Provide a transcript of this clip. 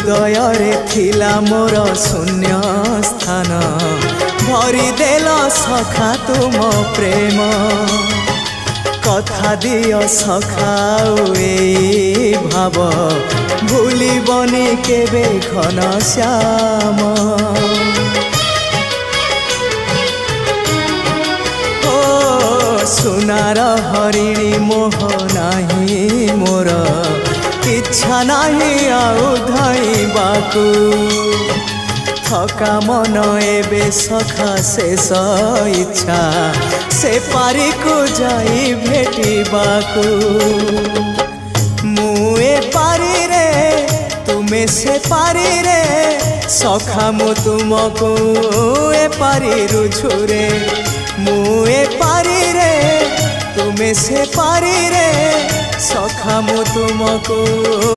हृदय रे थिला मोर शून्य स्थान भरी देल सखा तुम प्रेम कथा दियो सखाऊ ए भाव भूलिबनी केबे घन श्याम ओ सुनार हरिणी मोह नाही मोर इच्छा नहीं आउ धाइबाकू थका मन एबे सखा शेष इच्छा से पारी को जाई भेटिबाकू मुए पारी रे तुमे से पारी रे सखा मु तुमको ए पारी रुझुरे मुए पारी रे तुमे से पारी रे सखा मु तुमको।